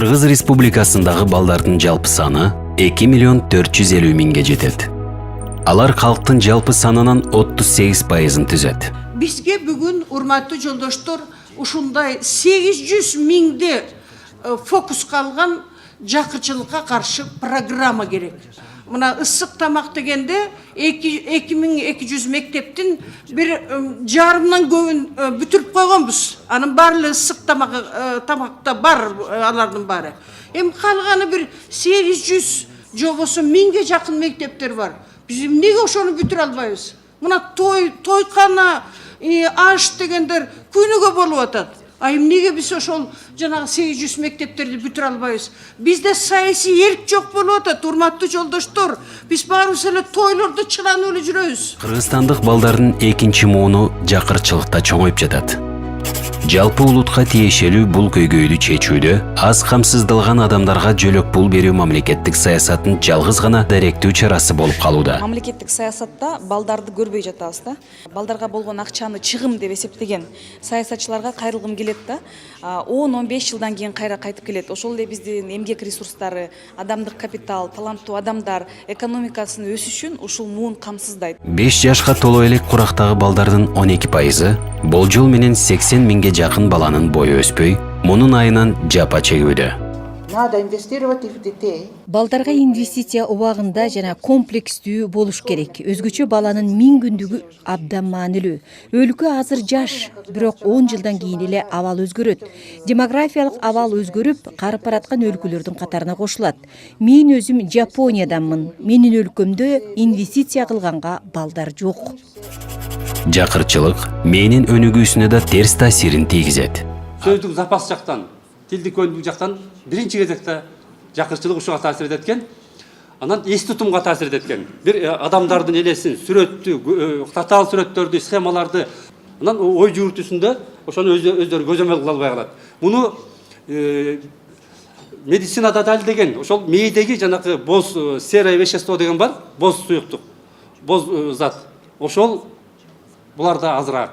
Кыргыз Республикасындагы балдардын жалпы саны 2 миллион 450 миңге жетет. Алар калктын жалпы санынын 38%-ын түзөт. Бизге бүгүн урматтуу жолдоштор ушундай 800 миңди фокуска алган жакырчылыкка каршы программа керек. Мына ысык тамак дегенде 2200 мектептин бир жарымдан көбүн бүтүрүп койгонбуз. Анын баары ысык тамакта бар алардын баары. Эми калганы бир 800 жобосу 1000ге жакын мектептер бар. Биз эмнеге ошону бүтүрө албайбыз? Мына тойкана аш дегендер күнүгө болуп атат. Эмнеге биз ошол жанагы 800 мектептерди бүтүрө албайбыз? Бизде саясий эрк жок болуп атат, урматтуу жолдоштор. Биз баарыбыз эле тойлордо чыранып эле жүрөбүз. Кыргызстандык балдардын экинчи мууну жакырчылыкта чоңоюп жатат. Жалпы улутка тиешелүү бул көйгөйдү чечүүдө аз камсыздалган адамдарга жөлөк пул берүү мамлекеттик саясаттын жалгыз гана даректүү чарасы болуп калууда. Мамлекеттик саясатта балдарды көрбөй жатабыз да. Балдарга болгон акчаны чыгым деп эсептеген саясатчыларга кайрылгым келет да. 10-15 жылдан кийин кайра кайтып келет. Ошол эле биздин эмгек ресурстары, адамдык капитал, таланттуу адамдар экономикасынын өсүшүн ушул муун камсыздайт. 5 жашка толо элек курактагы балдардын 12%, болжол менен 80 миңге жакын баланын бою өспөй, мунун айынан жапа чегүүдө. Надо инвестировать в детей. Балдарга инвестиция убагында жана комплекстүү болуш керек. Өзгөчө баланын 1000 күндүгү абдан маанилүү. Өлкө азыр жаш, бирок 10 жылдан кийин эле абал өзгөрөт. Демографиялык абал өзгөрүп, карып бараткан өлкөлөрдүн катарына кошулат. Мен өзүм Жапониядамын. Менин өлкөмдө инвестиция кылганга балдар жок. Жакырчылык менин өнүгүүсүнө да терс таасирин тийгизет. Сөздүк запас жактан, тилдик өнүгүү жактан биринчи кезекте жакырчылык ушуга таасир эткен. Анан эс тутумга таасир эткен. Бир адамдардын элесин, сүрөттү, татаал сүрөттөрдү, схемаларды, анан ой жүгүртүүсүндө ошону өздөрү көзөмөл кыла албай калат. Муну медицинада далилдеген, ошол мээдеги жанагы боз серое вещество деген бар, боз суюктук, боз зат. Ошол буларда азыраак.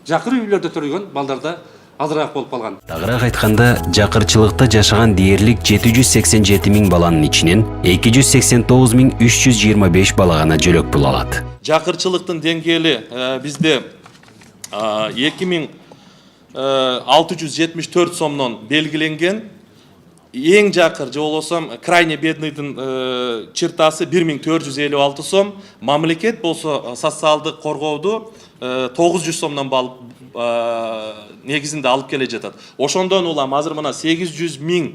Жакыр үйлөрдө төрөлгөн балдарда азыраак болуп калган. Тагыраак айтканда, жакырчылыкта жашаган дээрлик 787 миң баланын ичинен 289 миң 325 бала гана жөлөк пул алат. Жакырчылыктын деңгээли бизде 2674 сомдон белгиленген. Эң жакыр же болбосо крайне бедныйдын чертасы 1456 сом. Мамлекет болсо социалдык коргооду 900 сомдон негизинде алып келе жатат. Ошондон улам азыр мына 800 миң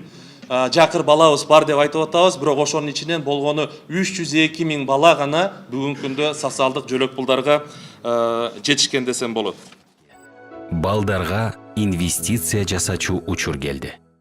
жакыр балабыз бар деп айтып атабыз, бирок ошонун ичинен болгону 302 миң бала гана бүгүнкү күндө социалдык жөлөк пулдарга жетишкен десем болот. Балдарга инвестиция жасачу учур келди.